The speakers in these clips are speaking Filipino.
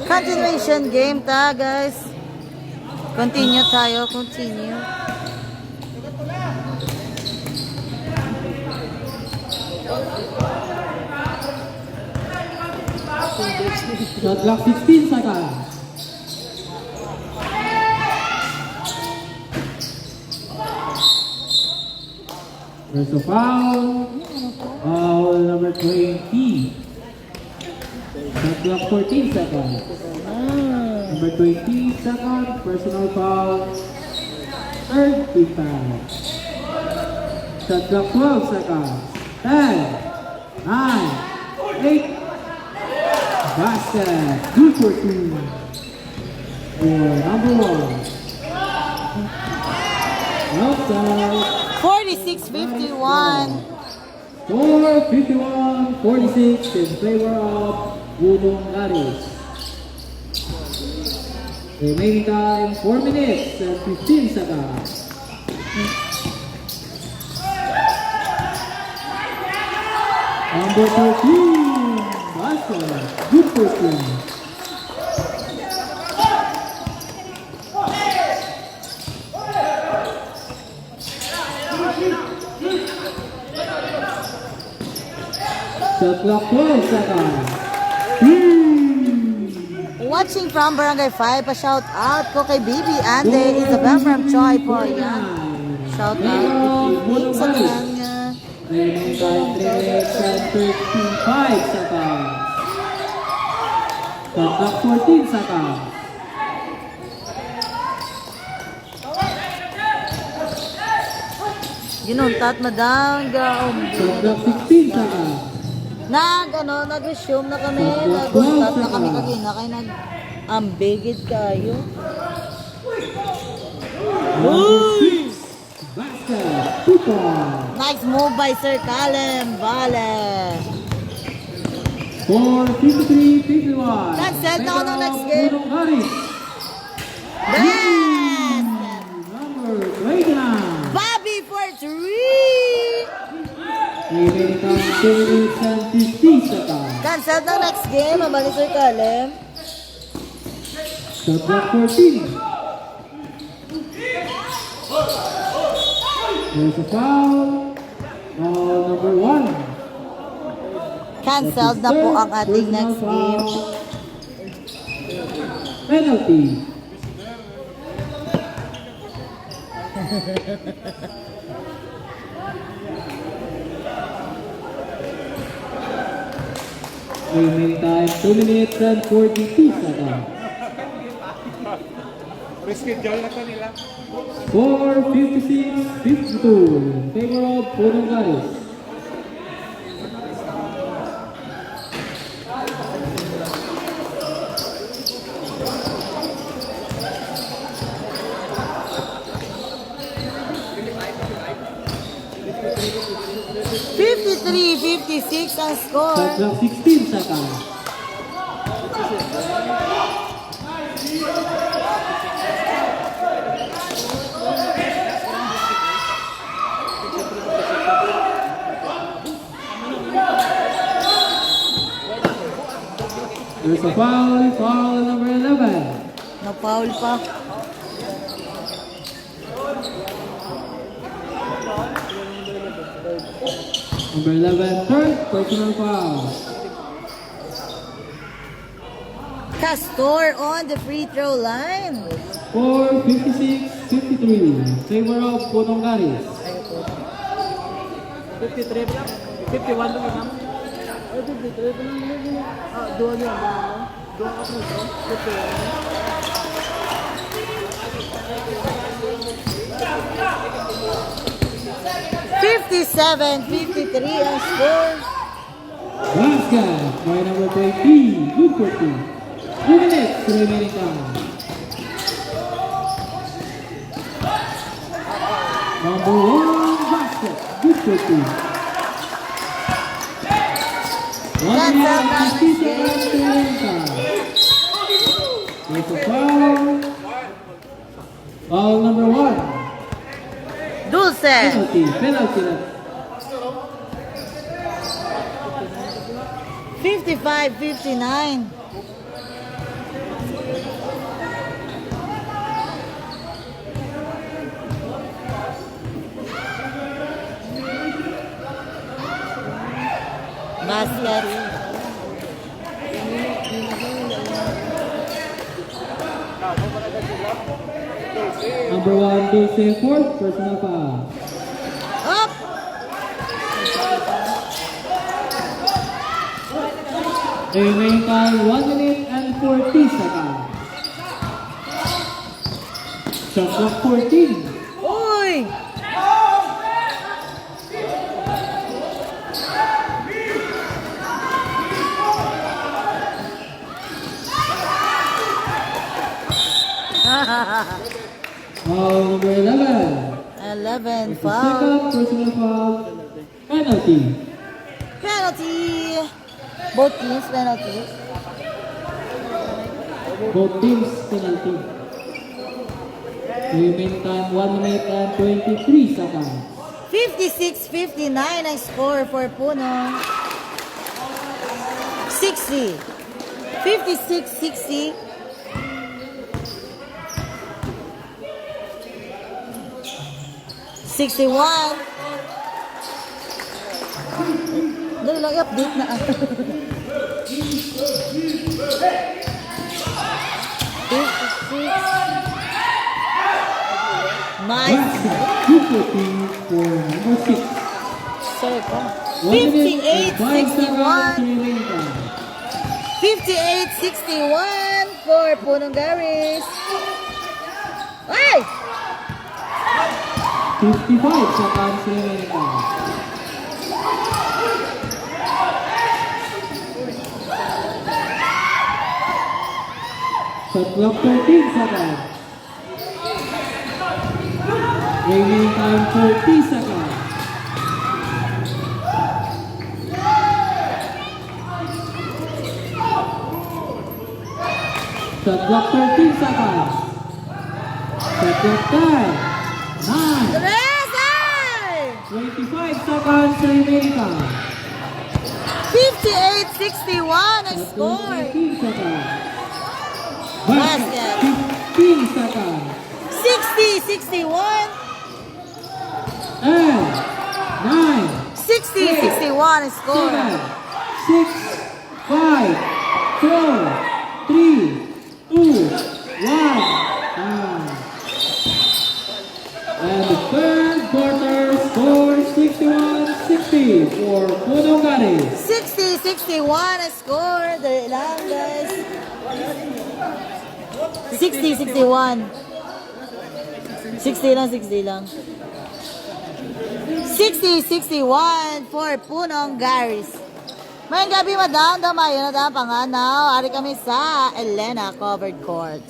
Continuation game ta, guys. Continue tayo, continue. Shot clock 16 seconds. There's a foul. Foul number 20. Shot clock 14 seconds. Number 20 seconds. Personal foul. Third team foul. Shot clock 12 seconds. 10, 9, 8. Basket. 2 for 2. For number 1. Outside. 46-51. 46 in favor of Wudong Garis. Remaining time 4 minutes and 15 seconds. Number 13, basket. Good for 2. Shot clock 12 seconds. Watching from Barangay 5, pa-shout out ko kay Bibi Ande Isabel from Choi po. Yan. Shout out. Bibi sa kanya. Remaining time 3 minutes and 35 seconds. Shot clock 14 seconds. Ginuntat madang gaom. Shot clock 16 seconds. Nag-resume na kami. Naguntat na kami kagina. Kaya nag-ambigid kayo. Uy! Basket. 2 points. Nice move by Sir Calem. Vale. 4:53-51. That's it. Now the next game. Wudong Garis. Best! Number 29. Bobby for 3. Remaining time 2 minutes and 50 seconds. Cancel ng next game. Mabalik Sir Calem. Shot clock 14. There's a foul. Foul number 1. Cancelled na po ang ating next game. Penalty. Remaining time 2 minutes and 42 seconds. Reschedule na to nila. 4:56-52 in favor of Wudong Garis. $53-56 ang score. Shot clock 16 seconds. There's a foul. Foul number 11. Na-foul pa. Number 11, third personal foul. Castor on the free throw line. 4:56-53 in favor of Wudong Garis. 53 lang. 51 lang lang. Ay, 53 pa lang. Doon yan. Doon ka po ito. 57-53 ang score. Basket by number 13. Good for 2. 2 minutes remaining time. Number 1 basket. Good for 2. 1 minute and 50 seconds remaining time. There's a foul. Foul number 1. Dulce. Penalty. Penalty. 55-59. Basket. Number 1, Dulce Ford, personal foul. Up! The remaining time, 1 minute and 40 seconds. Shot clock 14. Uy! Foul number 11. 11 The foul. second personal foul, penalty. Penalty. Both teams penalty. Both teams penalty. The remaining time, 1 minute and 23 seconds. 56-59 ang score for Puno. 60. 56-60. '61. Dali lang i-update na. 56. Nice. Basket, 240 for number 6. Sorry ka. 1 minute and 5 seconds 58-61. remaining time. 58-61 for Punong Garis. Ay! 55 seconds remaining time. Shot clock 13 seconds. Remaining time 40 seconds. Shot clock 13 seconds. Shot clock 10, 9, Tres! Ay! 25 seconds remaining time. 58-61 ang Shot clock score. 15 seconds. Basket. 15 seconds. 60-61. 10, 9, 60-61 ang score. 7, 6, 5, 4, 3, 2, 1, and the third quarter score 61-60 for Punong Garis. 60-61 ang score. Dali lang, guys. 60-61. 60 lang, 60 lang. 60-61 for Punong Garis. Mayang gabi, madam. Damayo na dam panganaw. Ari kami sa Elena Covered Court.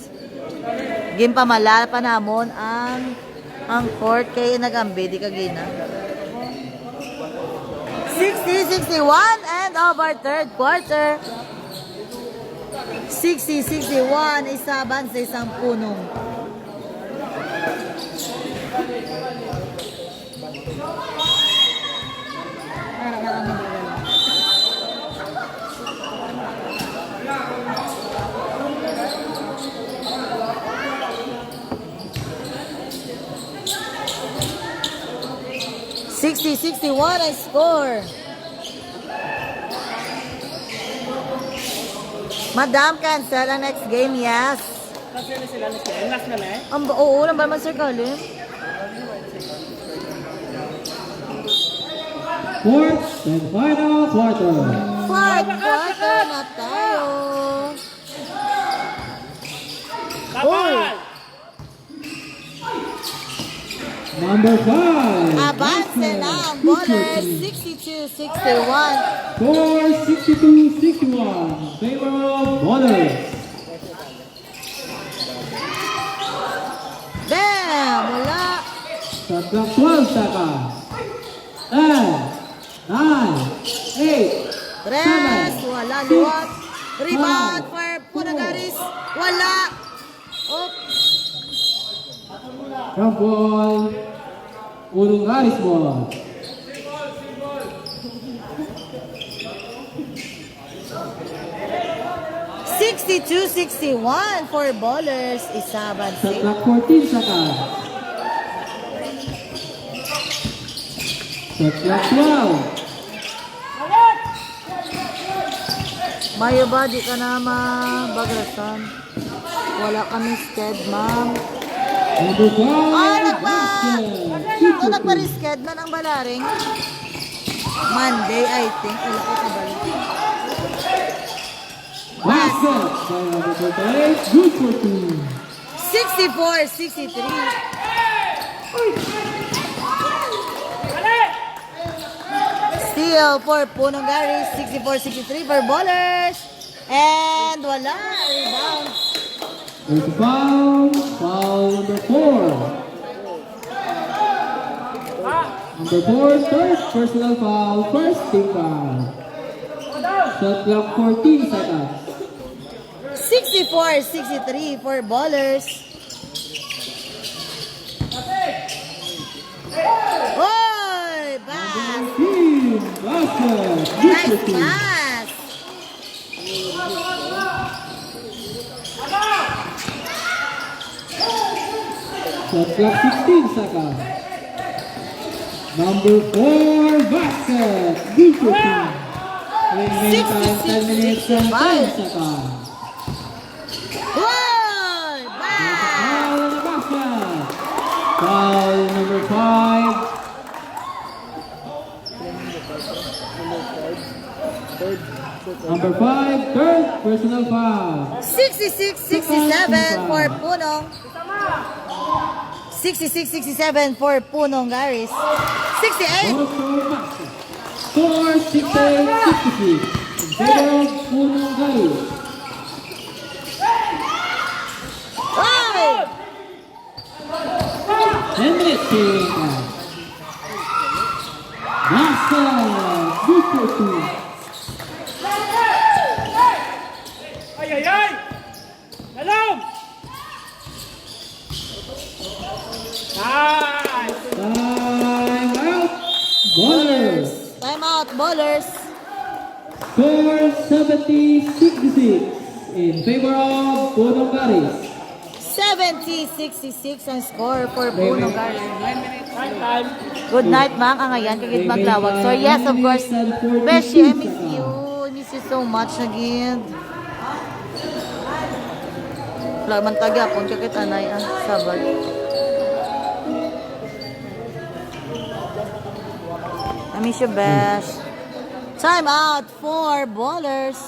Gimpamala pa namon ang court kay nagambi di kagina. 60-61 and over third quarter. 60-61 isaban sa isang punong. $60-61 ang score. Madam, cancel ang next game, yes. Kasi na sila na sila. Last na na eh. Oo, lang ba naman, Sir Colin? Fourth and final quarter. Fourth quarter na tayo. Kapal! Number 5. Abante na ang bowler, 62-61. Score 62-61. Favor of Bowlers. Bam! Wala. Shot clock 12 seconds. 10, 9, 8, Tres. Wala. Luwat. Rebound for Punagaris. Wala. Oh. jump ball. Punong Garis ball. $62-61 for bowlers. Isaban Shot si clock 14 seconds. Shot clock 12. Mayo ba, di ka na mabagasan? Wala kami sked, ma'am. Number 5, Ay, basket. Ito nagpa-risked man ang balaring. Monday, I think. Wala ko sa balik. Basket by number 38, good for 2. 64-63. Steal for Punong Garis. 64-63 for ballers. And wala. Rebound. There's a foul. Foul number 4. Number 4, third personal foul, first team foul. Shot clock 14 seconds. 64-63 for ballers. Oy! Pass! Team basket. Good Nice for 2. pass! Shot clock 16 seconds. Number 4, basket. Good for 2. Remaining time 10 minutes and 10 seconds. Oy! There's a Pass! foul on the basket. Foul number 5. Number 5, third personal foul. 66-67 for Punong. 66-67 for Punong Garis. 68! Also basket. Score 68-63. In favor of Punong Garis. Oy! 10 minutes remaining time. Basket. Good for 2. Ay, ay, ay! Hello! Nice! Time out. Ballers. Time out, ballers. Score 70-66 in favor of Punong Garis. 70-66 ang score for Punong Garis. 9 minutes. Time. Good night, ma'am. Ang ayan, kagit maglawag. So, yes, of course. Beshi, I miss you. I miss you so much again. Wala man tagyapon, kakit anay ang sabad. I miss you, Besh. Time out for ballers.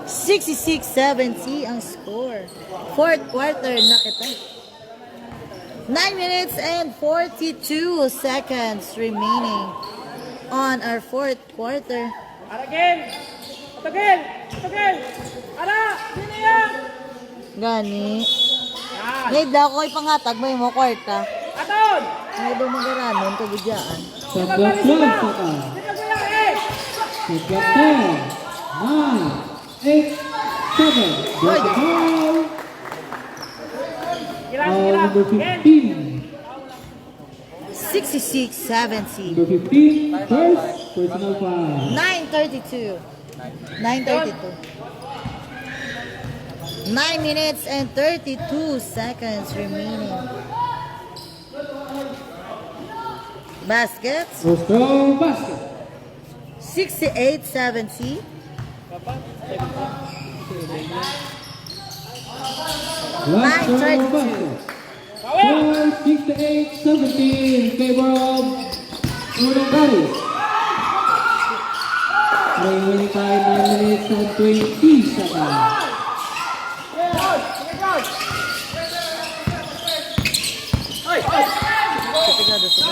66-70 ang score. Fourth quarter na kita. 9 minutes and 42 seconds remaining on our fourth quarter. Aragin! Atagin! Atagin! Ara! Sino yan? Gani. Yan! Ngayon daw ko ipanghatag mo yung kwarta. Aton! Ngayon daw magaranon, kagudyaan. Shot clock 12 seconds. Sino ko yan eh? Shot clock 10, 9, 8, 7. There's a foul. Ilang, Foul ilang. number Again. 15. 66-70. Number 15, first personal foul. 9:32. 9:32. 9 minutes and 32 seconds remaining. Baskets. Rostro basket. 68-70. Rostro 9:32. basket. Score 68-70 in favor of Punong Garis. Remaining time 9 minutes and 20 seconds.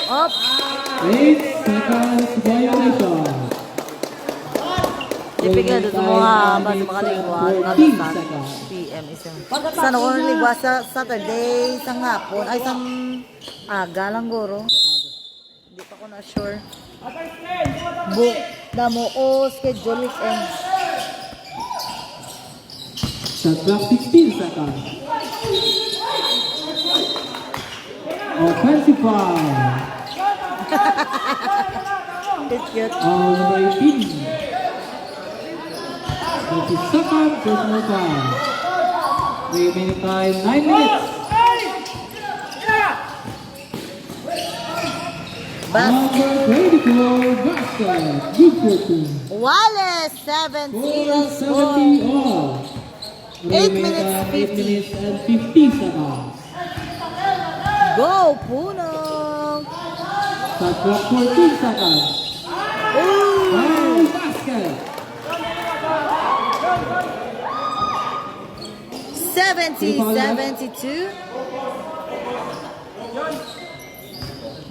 Up. 8 seconds violation. Tipigado sa mga makaliguan. 14 seconds. PM isang. Sana ko naligwa sa Saturday, isang hapon. Ay, isang aga lang guro. Hindi pa ko na sure. Book. Damo o schedule weekend. Shot clock 16 seconds. Offensive foul. Cute. Foul number 18. 32nd personal foul. Remaining time 9 minutes. Basket. Number 24 basket. basket. Good for two. Wallace, 70 Score score. 70 all. 8 minutes, 8 minutes and 50 seconds. Go, Punong! Shot clock 14 seconds. Ooh! Wow, basket. 70-72.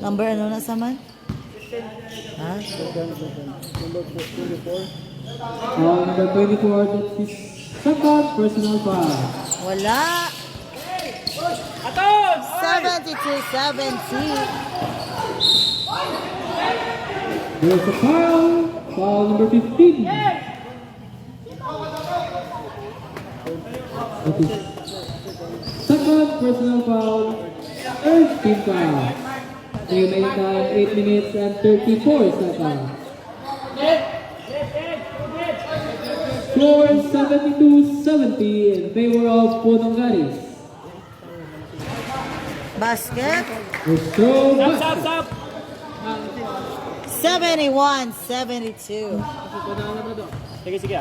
Number ano na sa man? Ha? Number 24, that's his second personal foul. Wala. Aton! 72-70. There's a foul. Foul number 15. That is second personal foul. Third team foul. Remaining time 8 minutes and 34 seconds. Score 72-70 in favor of Punong Garis. Basket. Throw basket. Stop! 71-72. Sige.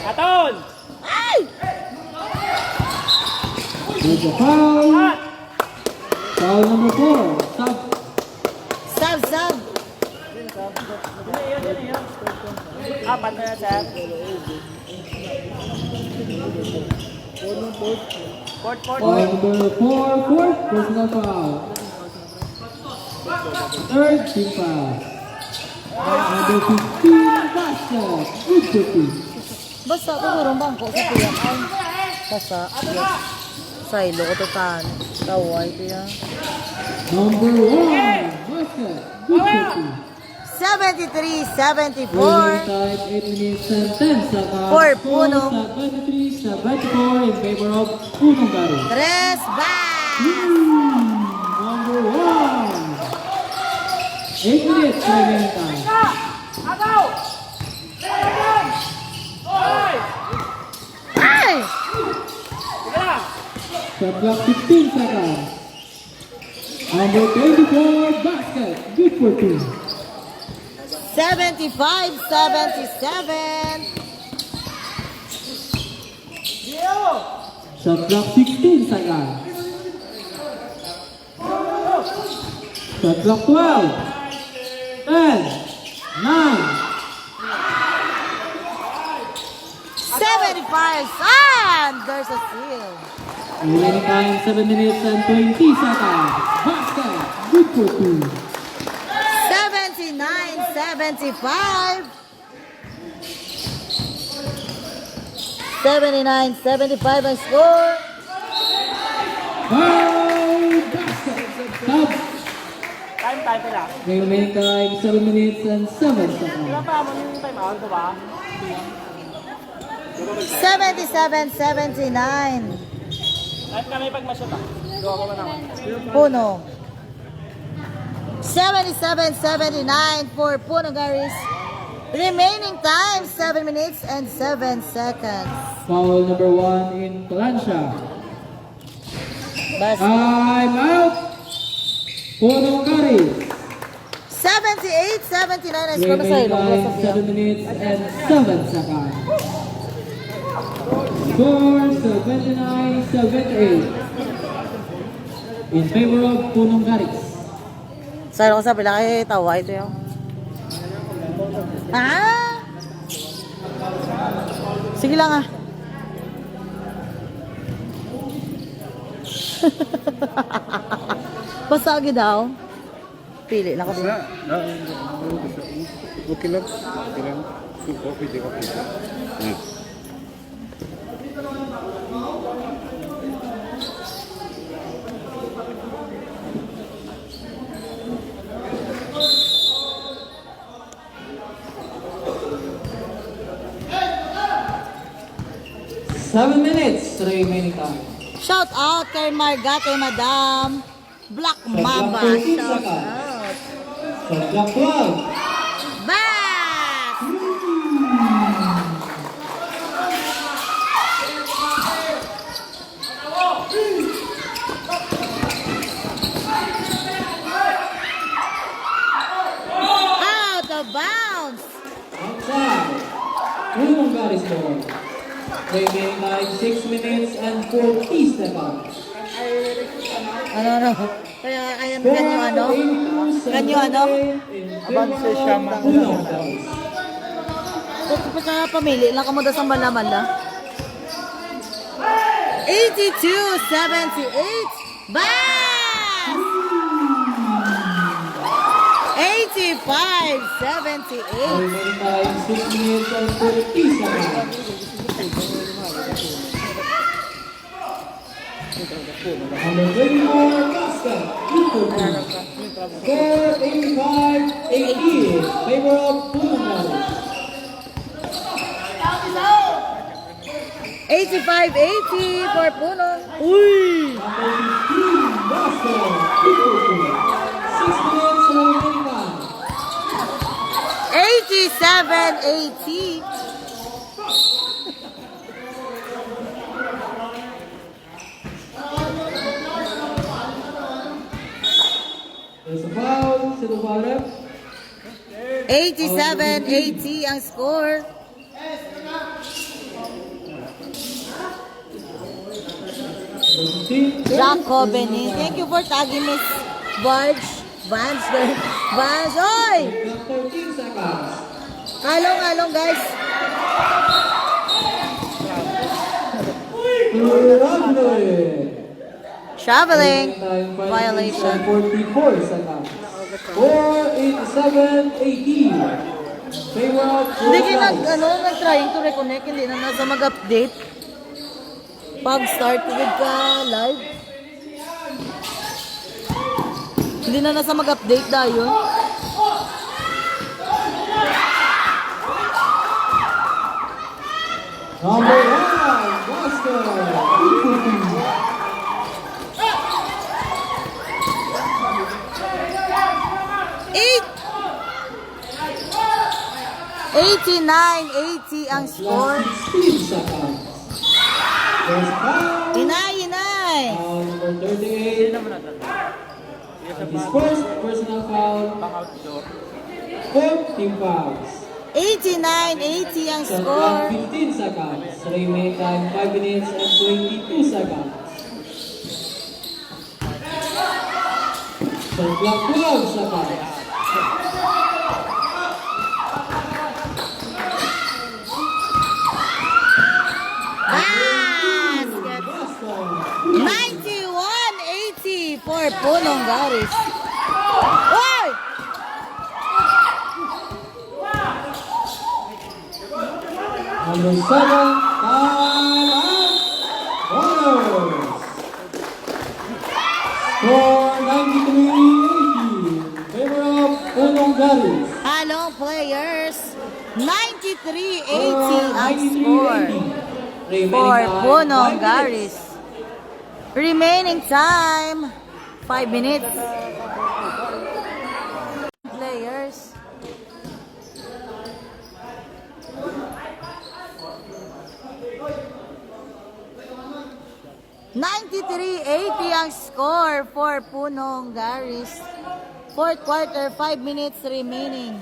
Aton! Ay! There's a foul. Foul number 4. Stop. Sub. Apat na yan, sir. Fourth. Foul number 4. Fourth personal foul. Third team foul. Number 15 basket. Good for two. Basta ko gurong bangko sa tiyan. Ay. Basta. Silo ko to tan. Taway ko yan. Number 1 basket. Good for two. 73-74. Remaining time 8 minutes and 10 seconds. For Score Punong. 73-74 in favor of Punong Garis. Tres back. Number 1. 8 minutes remaining time. Agaw! Oy! Ay! Sige lang! Shot clock 15 seconds. Number 24 basket. Good for two. 75-77. Shot clock 16 seconds. Shot clock 12. 10. 9. 75. And there's a steal. Remaining time 7 minutes and 20 seconds. Basket. Good for two. 79-75. 79-75 ang score. Foul basket. Stop. Time pa lang. Remaining time 7 minutes and 7 seconds. Ilan pa mo yung time out, diba? 77-79. Time kami pag masyot ah. Gawa ko ba naman? Puno. 77-79 for Puno Garis. Remaining time 7 minutes and 7 seconds. Foul number 1 in Talansya. Bas Time out. Punong Garis. 78-79 ang score sa Remaining ilong. time 7 minutes and 7 seconds. Score 79-78 in favor of Punong Garis. Sa ilong sa pila kay tawa ito yung. Ah! Sige lang ah. Pasagi daw. Pili na kasi. Okay lang. Okay lang. Pwede ka pwede. Hmm. 7 minutes remaining time. Shout out kay Marga, kay Madam Black Mamba. Shout out. Shot clock 12. Back! Garis ball. Remaining time 6 minutes and 40 seconds. Ano? Kaya, ayan, kanyo ano? Kanyo ano? Avance siya Punong Garis. Kung sa pamili, lang kamo sa mala-mala. 82-78. Bass! 85-78. Remaining time 6 minutes and 40 seconds. Number 24, basket. Score 85-80. Favor of Punong Garis. 85-80 for Punong. Uy! Number 15, basket. 6 minutes remaining time. 87-80. There's a foul. Sino foul ref? 87-80 ang score. Number 15. Jaco Benin. Thank you for tagging Miss Vance. Vance, oy! 13 seconds. Halong, guys. Traveling violation. 44 seconds. Score 87-80. Favor of Hindi kayo Punong Garis. nag-trying to reconnect. Hindi na nasa mag-update. Pag-start with ka live. Hindi na nasa mag-update dahil. Number 1, basket. 89-80 ang score. 16 seconds. There's a foul. Inay! Foul number 38. His first personal foul. 14 fouls. 89-80 ang Shot score. clock 15 seconds. Remaining time 5 minutes and 22 seconds. Shot clock 12 seconds. Basket! Boston. 91-80 for Punong Garis. Oy! Number 7, time out. Bonus. Score 93-80. Favor of Punong Garis. Halong players. 93-80 ang score for Punong Garis. Remaining time 5 minutes. Players. $93.80 ang score for Punong Garis. Fourth quarter, 5 minutes remaining.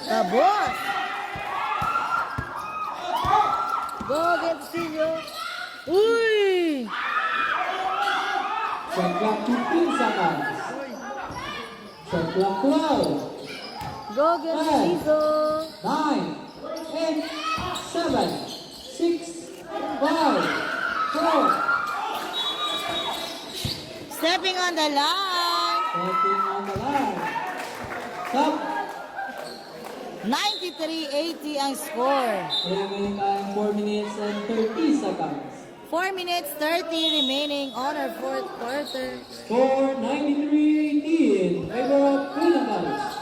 The boss. Go against Silio. Uy! Shot clock 15 seconds. Shot clock 12. Go against Lizo. 9, 8, 7, 6, 5, 4. Stepping on the line. Stepping on the line. Stop. 93.80 ang score. Remaining time 4 minutes and 30 seconds. 4 minutes 30 remaining on our fourth quarter. Score 93-18. Favor of Punong Garis.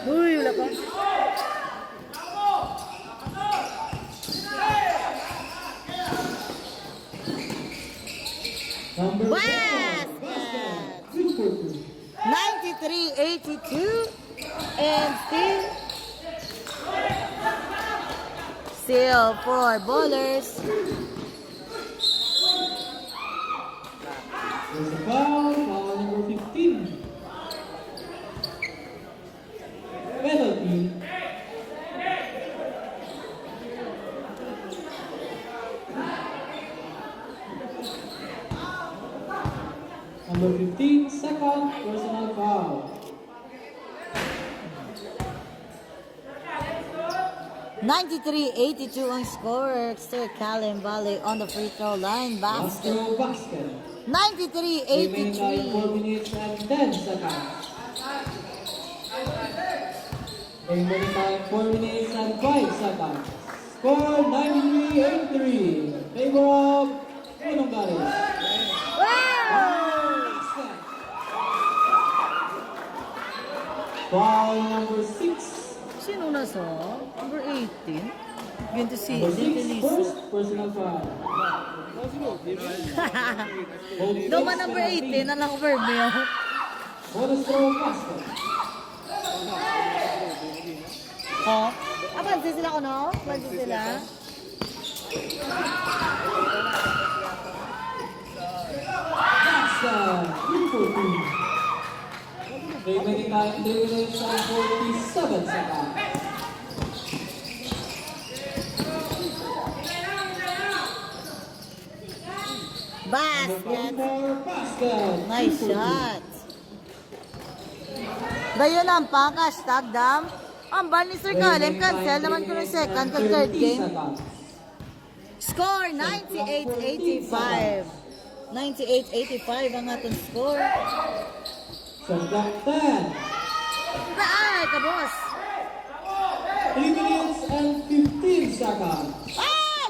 Uy, wala pa. Number 4. Basket. 2 for 2. 93.82 and still for bowlers. There's a foul, foul number 15. Penalty. Number 15, second personal foul. 93-82 ang score. Sir Callum Valley on the free throw line. Last Basket. throw basket. Remaining time 4 93-83. minutes and 10 seconds. Remaining time 4 minutes and 5 seconds. Score 93-83. Favor of Punong Garis. Foul number 6. Sino na sa? Number 18? Ganito si Number 6, Lisa. first personal foul. Doma number 18, alang verb yun. Bonus throw basket. Oh. Ah, pansin sila ko, no? Pansin sila. Basket. 3 for 2. Remaining time 3 minutes and 47 seconds. Basket. Basket. Nice shot. Dayon ang pang hashtag dam. Ang bal ni Sir Callum, cancel naman ko ng second kag third game. Score 98-85. 98-85 ang atong score. Subject 10. Ay, kabos. 3 minutes and 15 seconds. Ay!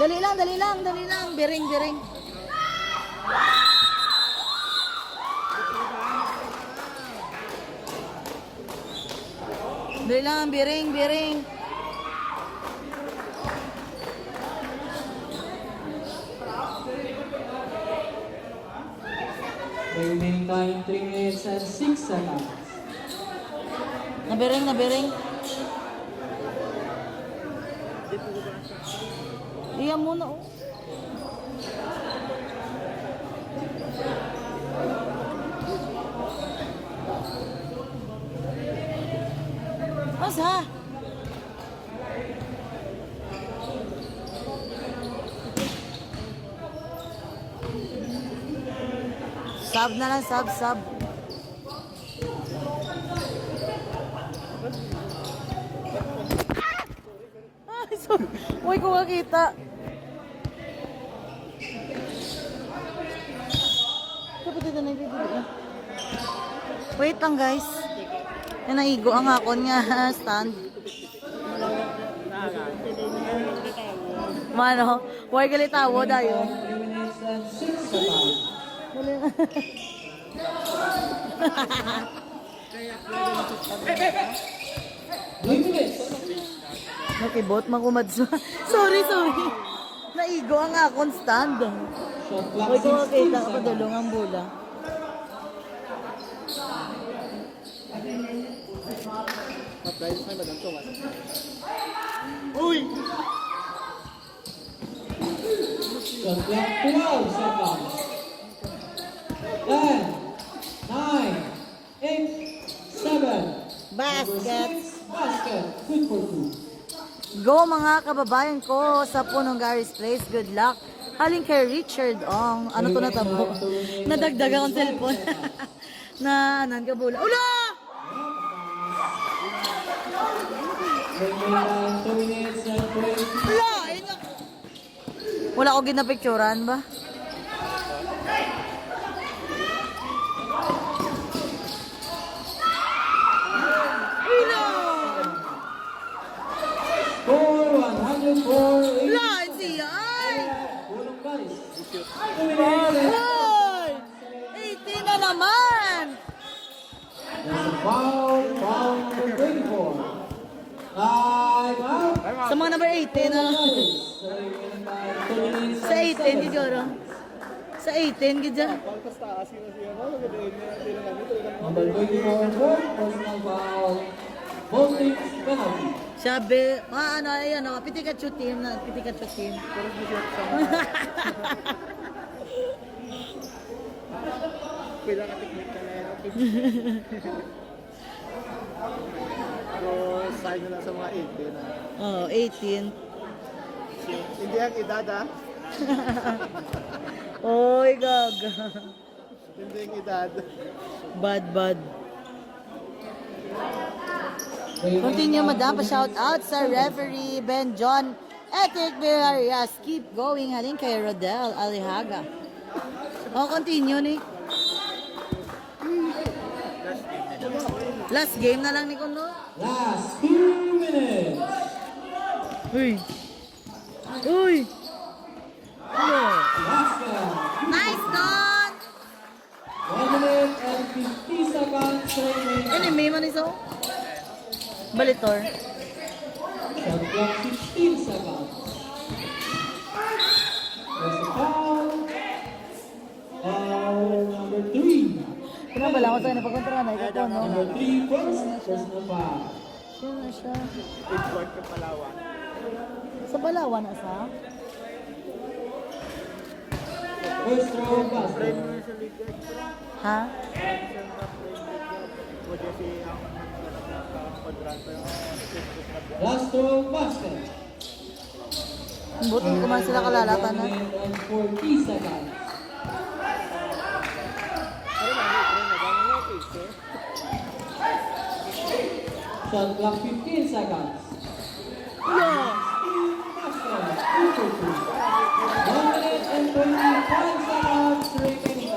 Dali lang, dali lang, dali lang. Biring, biring. Dali lang, biring, biring. Remaining time 3 minutes and 6 seconds. Nabiring, nabiring. Iyan muna, oh. Masa? Sub na lang, sub, sub. Ay, sorry. Uy, kung makita. Kapatid na yung video. Wait lang, guys. Yan, naigo ang akon nga stand. Mano, huwag galitawo dayo. 3 minutes and 6 seconds. Dali na. 3 minutes. Nakibot, makumadso. Sorry, sorry. Naigo ang akon stand. Shot clock Huwag ko 16 makita seconds. kapadulong ang bula. Shot clock 12 seconds. 10, 9, 8, 7. Basket. Basket. Good for 2. Go mga kababayan ko sa Punong Gary's Place. Good luck. Haling kay Richard Ong. Ano to natabo? Nadagdag akong cellphone. Na, bula. Ula! Remaining 2 minutes and 20. Ula! Ayun nga. Wala ko ginapicturan ba? Ula! Score 104. Ula! Siya ay! Punong Garis. 2 minutes. Hoy! 18 na naman! There's a foul. Foul number 24. Time out. Sa mga number 18 na. Sa 18, gidyo Sa 18, gidyo. Number 24, fourth personal foul. Both teams penalty. Sabi, ano, ayan, Pitikachu team na, Pitikachu team. Pero reflection. Pila ka technique ka na yan. Pero sign na lang sa mga 18 na. Oh, 18. Hindi ang edad ah. Oy, gaga. Hindi ang edad. Bad. Continue, madam. Pa-shout out sa referee Ben John Etic Villarreal. Keep going. Halin kay Rodel Alihaga. Oh, continue ni. Last game na lang ni Kuno. Last 2 minutes. Uy. Ano? Last one. Nice, Don! 1 minute and 50 seconds remaining. Ano, may man iso? Balitor. Shot clock 15 seconds. There's a foul. Foul number 3. Pinabala ko sa'yo na pagkontra na. Ito, no? Number 3 first. Personal foul. Sino na siya? Edward ka Palawan. Sa Balawan na sa? First row basket. Frame mo sa liga extra. Ha? Pwede si ang kontrata yung Last row basket. Buti ko man sila kalalatan na. 1 minute and 40 seconds. Shot clock 15 seconds. Basket. 1 minute and 25 seconds remaining.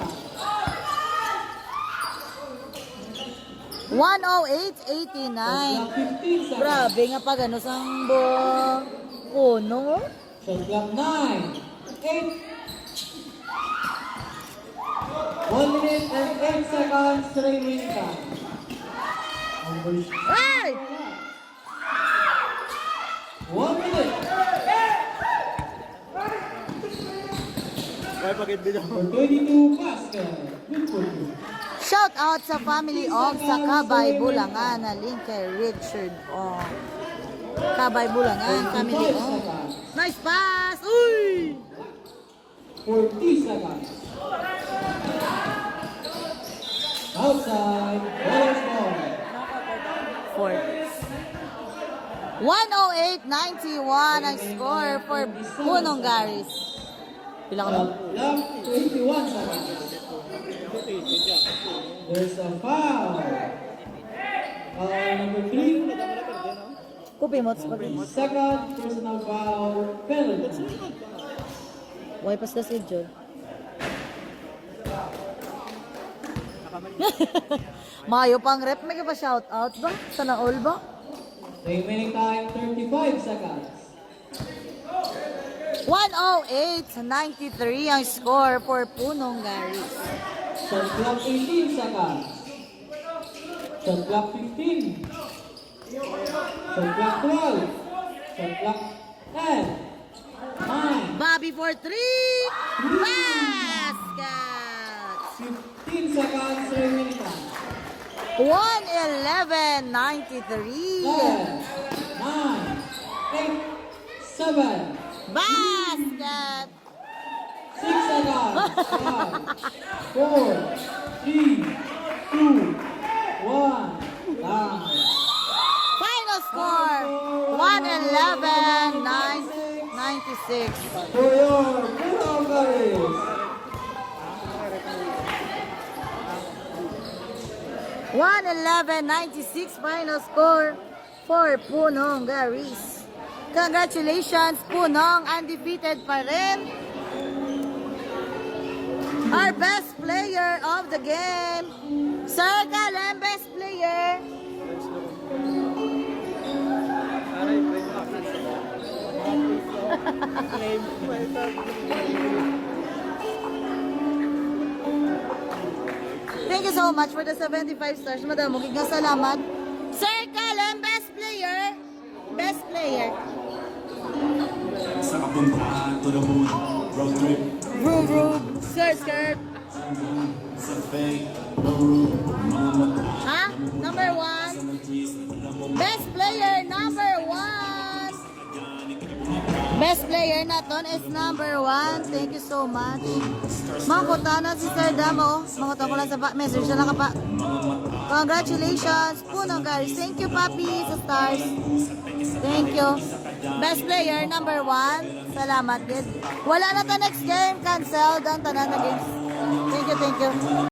108.89. Shot clock 15 seconds. Grabe nga pag ano sang buong puno. Shot clock 9, 8. 1 minute and 8 seconds remaining. Ay! 1 minute. Kaya pag hindi For 22 basket. Good for you. Shout out sa family of sa Kabay Bulangan na link kay Richard Ong. Kabay Bulangan, family 25 Ong. seconds. Nice pass! Uy! 40 seconds. Outside. Ballers ball. 108.91 ang score for Punong Garis. Pila ko na? Shot clock 21 seconds. There's a foul. Foul number 3. Kupi mo, kupi mo. Second personal foul penalty. Why pas na si Jod? Mayo pang rep, may ka pa shout out ba? Sana all ba? Remaining time 35 seconds. 108.93 ang score for Punong Garis. Shot clock 18 seconds. Shot clock 15. Shot clock 12. Shot clock 10. 9. Bobby for 3! Basket! 15 seconds remaining time. 111.93. 10. 9. 8. 7. Basket! 6 seconds. 5. 4. 3. 2. 1. Time. Final score 111.96. For your Punong Garis. 111.96 final score for Punong Garis. Congratulations, Punong, undefeated pa rin. Our best player of the game, Sir Kalem, best player. Aray, frame mo ako. Frame mo ito. Thank you so much for the 75 stars, madam. Mukig nga salamat. Sir Kalem, best player. Best player. Sa kapuntahan to the moon, road trip. Vroom, vroom. Skirt, skirt. Sa fake, no room, mga mata. Ha? Number 1. Sa trees, alam mo Best player number 1. Best player naton is number 1. Thank you so much. Mangkuta na si Sir Damo. Mangkuta ko lang sa message na lang ka pa. Congratulations, Punong Garis. Thank you, Papi, sa stars. Thank you. Best player, number 1. Salamat, kid. Wala na ta next game. Cancel. Done tanan na games. Thank you, thank you.